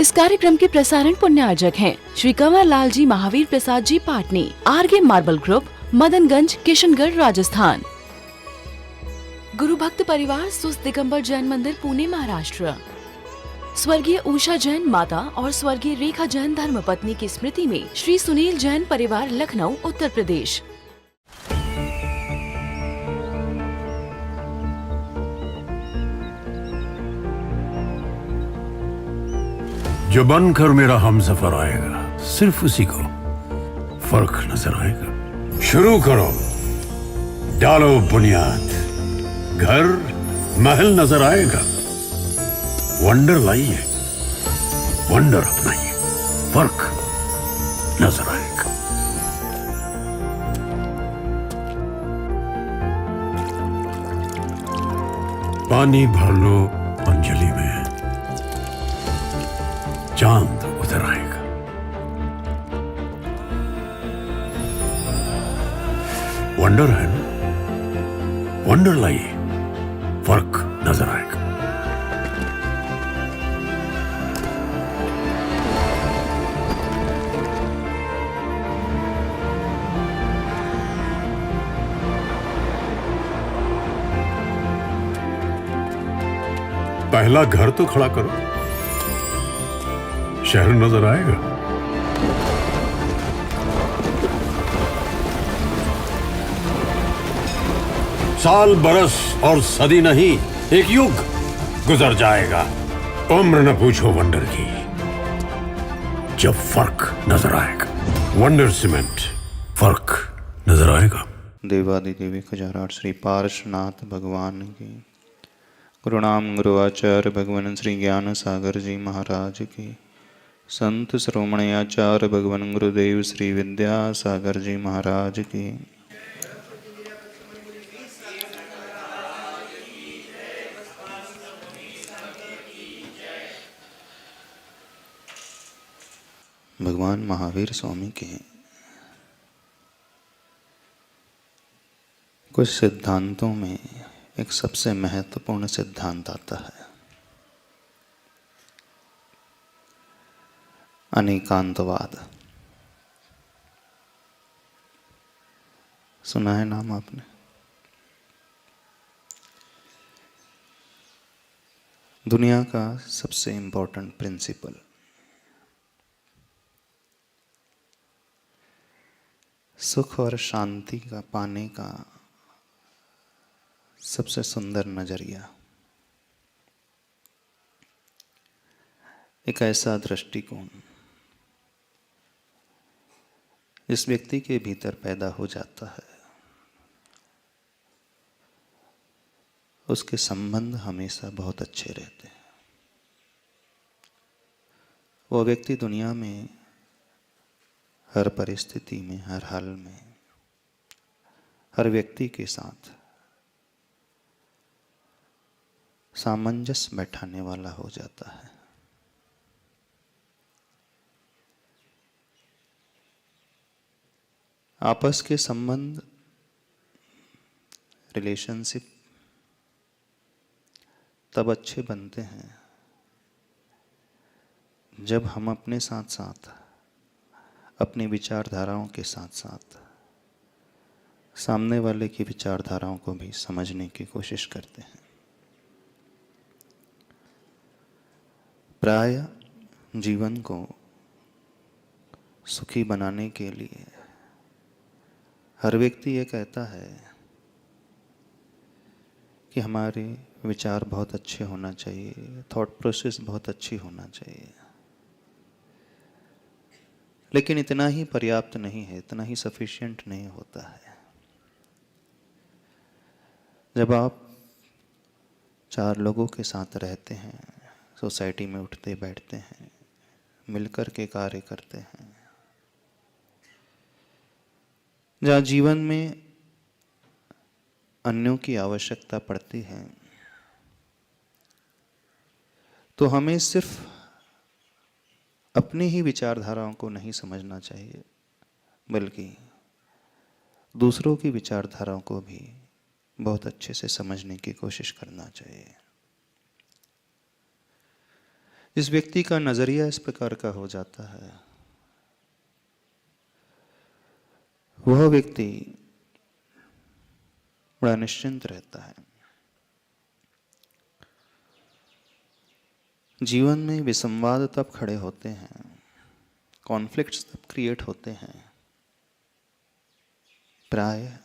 इस कार्यक्रम के प्रसारण पुण्यार्जक हैं Shri Kanwar Lal ji Mahavir Prasad ji Patni, RK marble group, Madanganj, Kishangarh, Rajasthan. गुरु भक्त परिवार सुस्त दिगंबर जैन मंदिर, पुणे, महाराष्ट्र। स्वर्गीय उषा जैन माता और स्वर्गीय रेखा जैन धर्मपत्नी की स्मृति में श्री सुनील जैन परिवार, लखनऊ, उत्तर प्रदेश। जो बनकर मेरा हमसफर आएगा, सिर्फ उसी को फर्क नजर आएगा। शुरू करो, डालो बुनियाद, घर महल नजर आएगा। वंडर लाइए, वंडर अपनाइए, फर्क नजर आएगा। पानी भर लो अंजलि में, चांद उतर आएगा। वंडर है ना, वंडर लाइए, फर्क नजर आएगा। पहला घर तो खड़ा करो, शहर नजर आएगा। साल बरस और सदी नहीं, एक युग गुजर जाएगा। उम्र न पूछो वंडर की, जब फर्क नजर आएगा। वंडर सीमेंट, फर्क नजर आएगा। देवादिदेवी खजाराट श्री पार्श्वनाथ भगवान की, गुरुनाम गुरु आचार्य भगवान श्री ज्ञान सागर जी महाराज की, संत श्रोमणी आचार्य भगवान गुरुदेव श्री विद्या सागर जी महाराज की। भगवान महावीर स्वामी के कुछ सिद्धांतों में एक सबसे महत्वपूर्ण सिद्धांत आता है, अनेकांतवाद। सुना है नाम आपने? दुनिया का सबसे इंपॉर्टेंट प्रिंसिपल, सुख और शांति का पाने का सबसे सुंदर नजरिया, एक ऐसा दृष्टिकोण इस व्यक्ति के भीतर पैदा हो जाता है, उसके संबंध हमेशा बहुत अच्छे रहते हैं। वो व्यक्ति दुनिया में हर परिस्थिति में, हर हाल में, हर व्यक्ति के साथ सामंजस्य बैठाने वाला हो जाता है। आपस के संबंध, रिलेशनशिप तब अच्छे बनते हैं जब हम अपने साथ साथ, अपनी विचारधाराओं के साथ साथ सामने वाले की विचारधाराओं को भी समझने की कोशिश करते हैं। प्राय जीवन को सुखी बनाने के लिए हर व्यक्ति ये कहता है कि हमारे विचार बहुत अच्छे होना चाहिए, थॉट प्रोसेस बहुत अच्छी होना चाहिए। लेकिन इतना ही पर्याप्त नहीं है, इतना ही सफिशिएंट नहीं होता है। जब आप 4 लोगों के साथ रहते हैं, सोसाइटी में उठते बैठते हैं, मिलकर के कार्य करते हैं, जहाँ जीवन में अन्यों की आवश्यकता पड़ती है, तो हमें सिर्फ अपनी ही विचारधाराओं को नहीं समझना चाहिए, बल्कि दूसरों की विचारधाराओं को भी बहुत अच्छे से समझने की कोशिश करना चाहिए। इस व्यक्ति का नजरिया इस प्रकार का हो जाता है, वह व्यक्ति बड़ा निश्चिंत रहता है। जीवन में विसंवाद तब खड़े होते हैं, कॉन्फ्लिक्ट्स तब क्रिएट होते हैं प्राय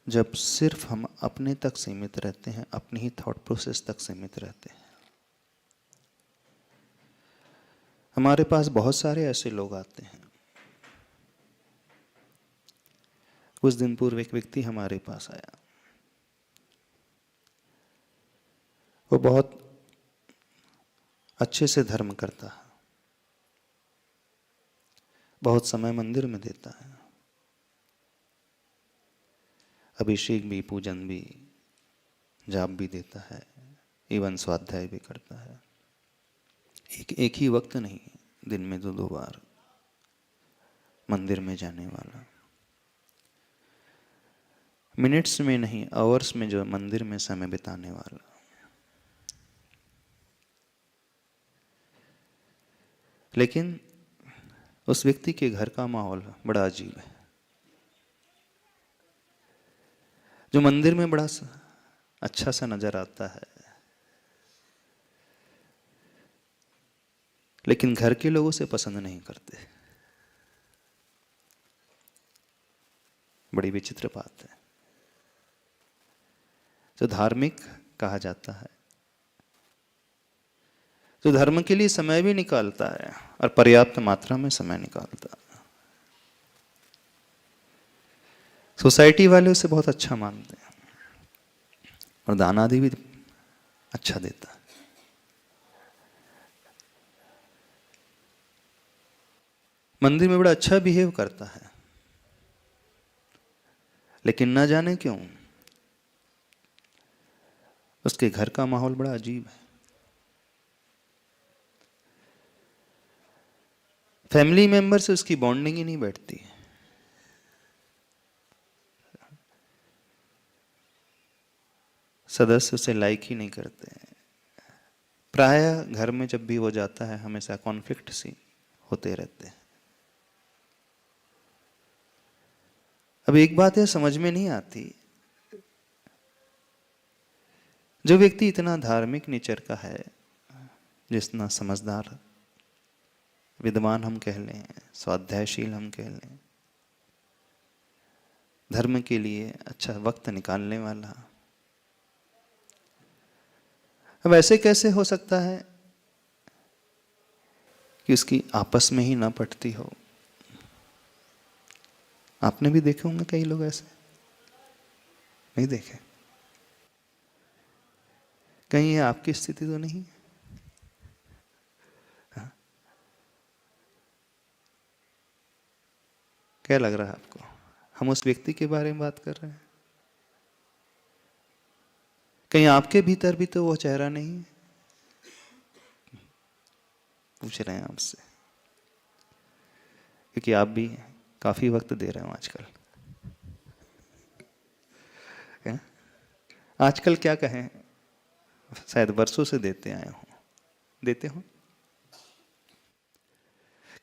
जब सिर्फ हम अपने तक सीमित रहते हैं, अपनी ही थॉट प्रोसेस तक सीमित रहते हैं। हमारे पास बहुत सारे ऐसे लोग आते हैं। कुछ दिन पूर्व एक व्यक्ति हमारे पास आया, वो बहुत अच्छे से धर्म करता है, बहुत समय मंदिर में देता है, अभिषेक भी, पूजन भी, जाप भी देता है, इवन स्वाध्याय भी करता है। एक ही वक्त नहीं, दिन में 2 बार मंदिर में जाने वाला, मिनट्स में नहीं आवर्स में जो मंदिर में समय बिताने वाला। लेकिन उस व्यक्ति के घर का माहौल बड़ा अजीब है। जो मंदिर में बड़ा अच्छा सा नजर आता है, लेकिन घर के लोग उसे पसंद नहीं करते। बड़ी विचित्र बात है। जो धार्मिक कहा जाता है, जो धर्म के लिए समय भी निकालता है और पर्याप्त मात्रा में समय निकालता है, सोसाइटी वाले उसे बहुत अच्छा मानते हैं और दान आदि भी अच्छा देता है। मंदिर में बड़ा अच्छा बिहेव करता है, लेकिन न जाने क्यों उसके घर का माहौल बड़ा अजीब है। फैमिली मेंबर से उसकी बॉन्डिंग ही नहीं बैठती। सदस्य उसे लाइक ही नहीं करते। प्रायः घर में जब भी वो जाता है, हमेशा कॉन्फ्लिक्ट सी होते रहते हैं। अब एक बात है समझ में नहीं आती, जो व्यक्ति इतना धार्मिक नेचर का है, जितना समझदार विद्वान हम कह लें, स्वाध्यायशील हम कह लें, धर्म के लिए अच्छा वक्त निकालने वाला, अब ऐसे कैसे हो सकता है कि उसकी आपस में ही ना पटती हो? आपने भी देखे होंगे कई लोग ऐसे, नहीं देखे? कहीं ये आपकी स्थिति तो नहीं? हाँ? क्या लग रहा है आपको? हम उस व्यक्ति के बारे में बात कर रहे हैं? कहीं आपके भीतर भी तो वो चेहरा नहीं है? पूछ रहे हैं आपसे, क्योंकि आप भी काफी वक्त दे रहे हो आजकल। आजकल क्या कहें, शायद वर्षों से देते आए हो, देते हो।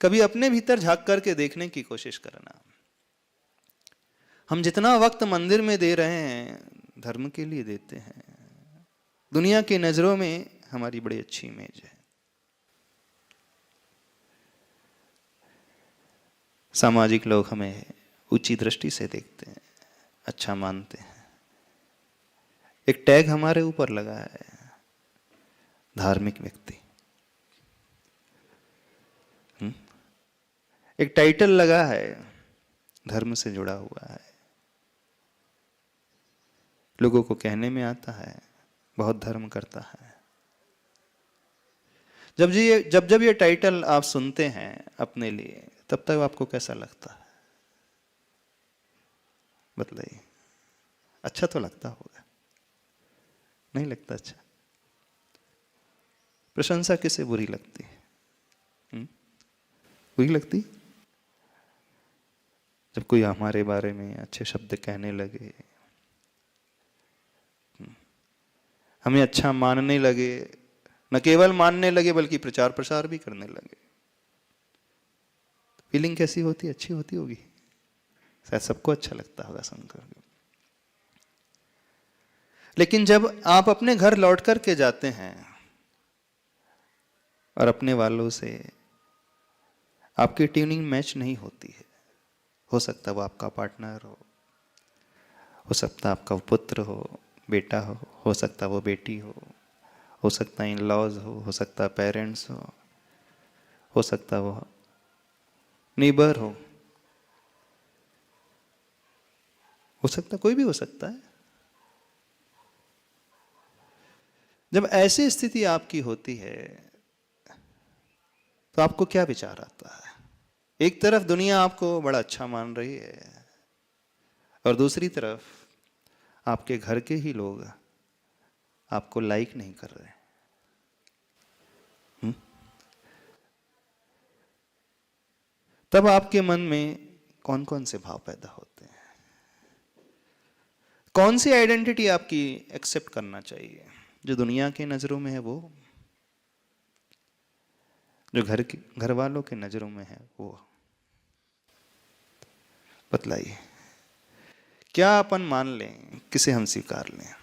कभी अपने भीतर झांक करके देखने की कोशिश करना। हम जितना वक्त मंदिर में दे रहे हैं, धर्म के लिए देते हैं। दुनिया की नजरों में हमारी बड़ी अच्छी इमेज है। सामाजिक लोग हमें ऊंची दृष्टि से देखते हैं, अच्छा मानते हैं। एक टैग हमारे ऊपर लगा है, धार्मिक व्यक्ति। एक टाइटल लगा है, धर्म से जुड़ा हुआ है। लोगों को कहने में आता है बहुत धर्म करता है। जब ये टाइटल आप सुनते हैं अपने लिए, तब तक आपको कैसा लगता है? बतलाइए। अच्छा तो लगता होगा, नहीं लगता अच्छा? प्रशंसा किसे बुरी लगती है? बुरी लगती? जब कोई हमारे बारे में अच्छे शब्द कहने लगे, हमें अच्छा मानने लगे, न केवल मानने लगे बल्कि प्रचार प्रसार भी करने लगे। फीलिंग कैसी होती? अच्छी होती होगी, शायद सबको अच्छा लगता होगा सुनकर। लेकिन जब आप अपने घर लौट करके जाते हैं और अपने वालों से आपकी ट्यूनिंग मैच नहीं होती है, हो सकता है वो आपका पार्टनर हो सकता है आपका पुत्र हो, बेटा हो सकता है वो बेटी हो सकता है इन लॉज हो सकता है पेरेंट्स हो सकता है वो नेबर हो सकता है कोई भी हो सकता है। जब ऐसी स्थिति आपकी होती है तो आपको क्या विचार आता है? एक तरफ दुनिया आपको बड़ा अच्छा मान रही है और दूसरी तरफ आपके घर के ही लोग आपको लाइक नहीं कर रहे। तब आपके मन में कौन कौन से भाव पैदा होते हैं? कौन सी आइडेंटिटी आपकी एक्सेप्ट करना चाहिए? जो दुनिया के नजरों में है वो, जो घर वालों के नजरों में है वो। बतलाइए, क्या अपन मान लें, किसे हम स्वीकार लें?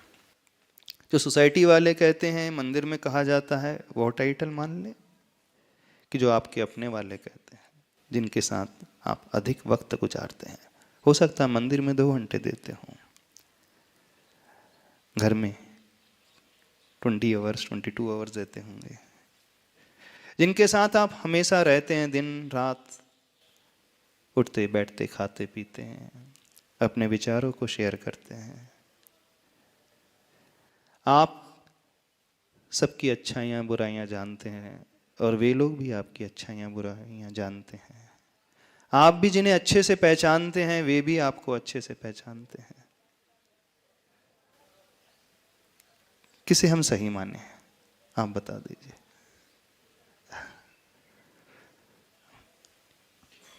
जो सोसाइटी वाले कहते हैं, मंदिर में कहा जाता है, वो टाइटल मान लें कि जो आपके अपने वाले कहते हैं, जिनके साथ आप अधिक वक्त गुजारते हैं? हो सकता है मंदिर में 2 घंटे देते हों, घर में 20 आवर्स 22 आवर्स देते होंगे, जिनके साथ आप हमेशा रहते हैं, दिन रात उठते बैठते खाते पीते हैं, अपने विचारों को शेयर करते हैं। आप सबकी अच्छाइयाँ बुराइयाँ जानते हैं और वे लोग भी आपकी अच्छाइयाँ बुराइयाँ जानते हैं। आप भी जिन्हें अच्छे से पहचानते हैं वे भी आपको अच्छे से पहचानते हैं। किसे हम सही माने? आप बता दीजिए।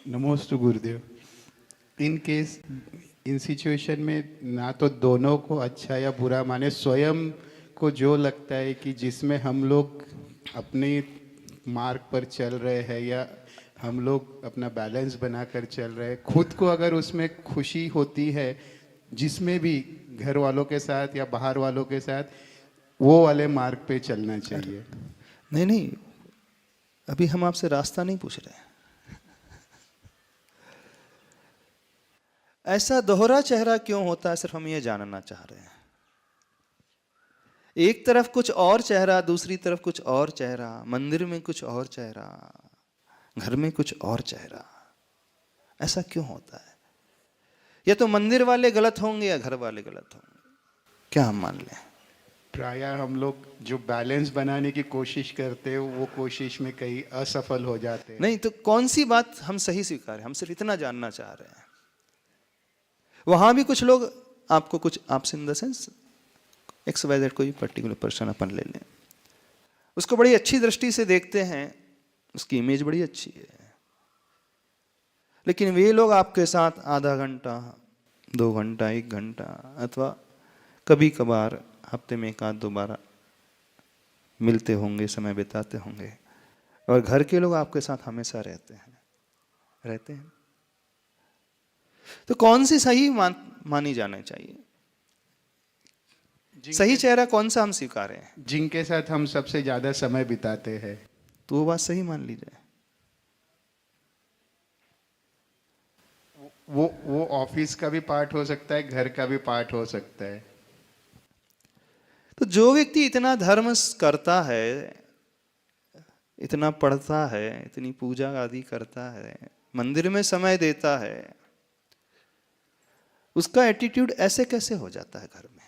नमोस्तु गुरुदेव। इन केस इन सिचुएशन में ना तो दोनों को अच्छा या बुरा माने, स्वयं को जो लगता है कि जिसमें हम लोग अपने मार्ग पर चल रहे हैं या हम लोग अपना बैलेंस बनाकर चल रहे हैं, खुद को अगर उसमें खुशी होती है, जिसमें भी घर वालों के साथ या बाहर वालों के साथ, वो वाले मार्ग पे चलना चाहिए। नहीं, अभी हम आपसे रास्ता नहीं पूछ रहे हैं। ऐसा दोहरा चेहरा क्यों होता है, सिर्फ हम ये जानना चाह रहे हैं। एक तरफ कुछ और चेहरा, दूसरी तरफ कुछ और चेहरा, मंदिर में कुछ और चेहरा, घर में कुछ और चेहरा। ऐसा क्यों होता है? या तो मंदिर वाले गलत होंगे या घर वाले गलत होंगे, क्या हम मान लें? प्रायः हम लोग जो बैलेंस बनाने की कोशिश करते हैं वो कोशिश में कहीं असफल हो जाते हैं। नहीं तो कौन सी बात हम सही स्वीकार है? हम सिर्फ इतना जानना चाह रहे हैं। वहां भी कुछ लोग आपको कुछ, आपसे इन द सेंस XYZ कोई पर्टिकुलर पर्सन अपन ले लें, उसको बड़ी अच्छी दृष्टि से देखते हैं, उसकी इमेज बड़ी अच्छी है, लेकिन वे लोग आपके साथ आधा घंटा 2 घंटा 1 घंटा अथवा कभी कभार हफ्ते में 1-2 बार मिलते होंगे, समय बिताते होंगे, और घर के लोग आपके साथ हमेशा रहते हैं। तो कौन सी सही मानी जाना चाहिए? सही चेहरा कौन सा हम स्वीकारें? जिनके साथ हम सबसे ज्यादा समय बिताते हैं। तो वो बात सही मान ली जाए। वो ऑफिस का भी पार्ट हो सकता है, घर का भी पार्ट हो सकता है। तो जो व्यक्ति इतना धर्म करता है, इतना पढ़ता है, इतनी पूजा आदि करता है, मंदिर में समय देता है, उसका एटीट्यूड ऐसे कैसे हो जाता है घर में?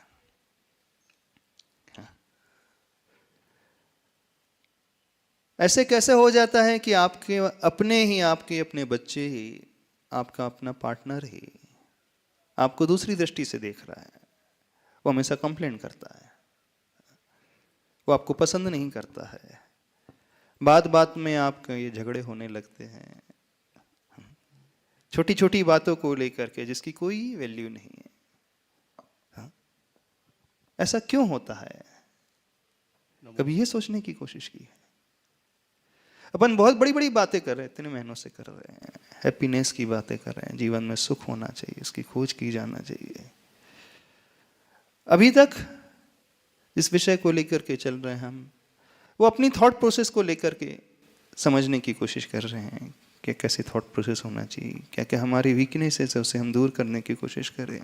ऐसे कैसे हो जाता है कि आपके अपने बच्चे ही, आपका अपना पार्टनर ही आपको दूसरी दृष्टि से देख रहा है? वो हमेशा कंप्लेंट करता है, वो आपको पसंद नहीं करता है, बात बात में आपके ये झगड़े होने लगते हैं, छोटी छोटी बातों को लेकर के जिसकी कोई वैल्यू नहीं है। ऐसा क्यों होता है? कभी ये सोचने की कोशिश की है? अपन बहुत बड़ी बड़ी बातें कर रहे हैं, इतने महीनों से कर रहे हैं, हैप्पीनेस की बातें कर रहे हैं, जीवन में सुख होना चाहिए, इसकी खोज की जाना चाहिए। अभी तक इस विषय को लेकर के चल रहे हैं हम, वो अपनी थॉट प्रोसेस को लेकर के समझने की कोशिश कर रहे हैं कि कैसे थॉट प्रोसेस होना चाहिए, क्या क्या हमारी वीकनेसेस है उसे हम दूर करने की कोशिश करें।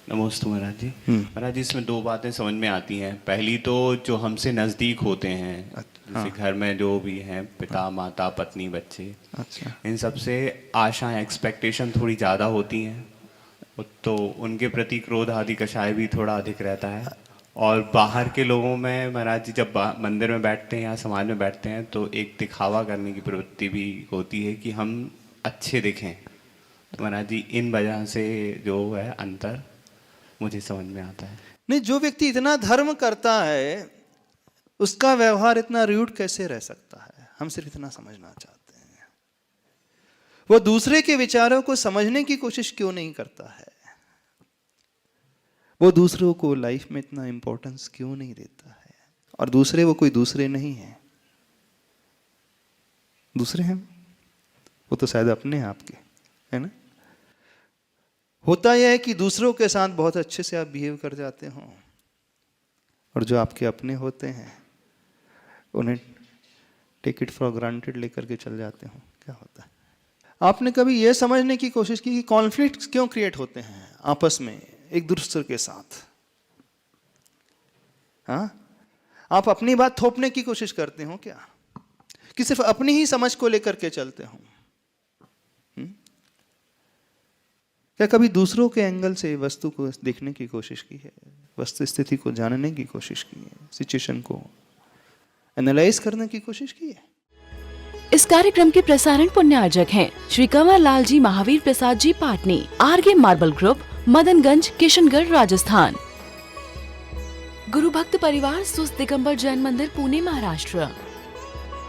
नमस्ते महाराज जी। महाराज जी, इसमें दो बातें समझ में आती हैं। पहली तो जो हमसे नज़दीक होते हैं, जैसे घर में जो भी हैं, पिता माता पत्नी बच्चे, अच्छा, इन सब से आशाएं एक्सपेक्टेशन थोड़ी ज़्यादा होती हैं, तो उनके प्रति क्रोध आदि कषाय भी थोड़ा अधिक रहता है। और बाहर के लोगों में महाराज जी जब मंदिर में बैठते हैं या समाज में बैठते हैं तो एक दिखावा करने की प्रवृत्ति भी होती है कि हम अच्छे दिखें। तो महाराज जी, इन वजह से जो है अंतर मुझे समझ में आता है। नहीं, जो व्यक्ति इतना धर्म करता है उसका व्यवहार इतना रूड कैसे रह सकता है? हम सिर्फ इतना समझना चाहते हैं, वो दूसरे के विचारों को समझने की कोशिश क्यों नहीं करता है? वो दूसरों को लाइफ में इतना इंपॉर्टेंस क्यों नहीं देता है? और दूसरे वो कोई दूसरे नहीं है, दूसरे हैं वो तो शायद अपने आप के, है ना? होता यह है कि दूसरों के साथ बहुत अच्छे से आप बिहेव कर जाते हो और जो आपके अपने होते हैं उन्हें टेक इट फॉर ग्रांटेड लेकर के चल जाते हो। क्या होता है? आपने कभी यह समझने की कोशिश की कि कॉन्फ्लिक्ट क्यों क्रिएट होते हैं आपस में एक दूसरे के साथ? हाँ, आप अपनी बात थोपने की कोशिश करते हो क्या, कि सिर्फ अपनी ही समझ को लेकर के चलते हो? क्या कभी दूसरों के एंगल से वस्तु को देखने की कोशिश की है, वस्तु स्थिति को जानने की कोशिश की है, सिचुएशन को एनालाइज करने की कोशिश की है? इस कार्यक्रम के प्रसारण पुण्यार्जक हैं श्री कंवर लाल जी महावीर प्रसाद जी पाटनी, आरगे मार्बल ग्रुप, मदनगंज, किशनगढ़, राजस्थान। गुरु भक्त परिवार सुस्त दिगंबर जैन मंदिर, पुणे, महाराष्ट्र।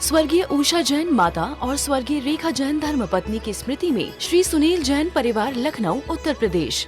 स्वर्गीय उषा जैन माता और स्वर्गीय रेखा जैन धर्मपत्नी की स्मृति में श्री सुनील जैन परिवार, लखनऊ, उत्तर प्रदेश।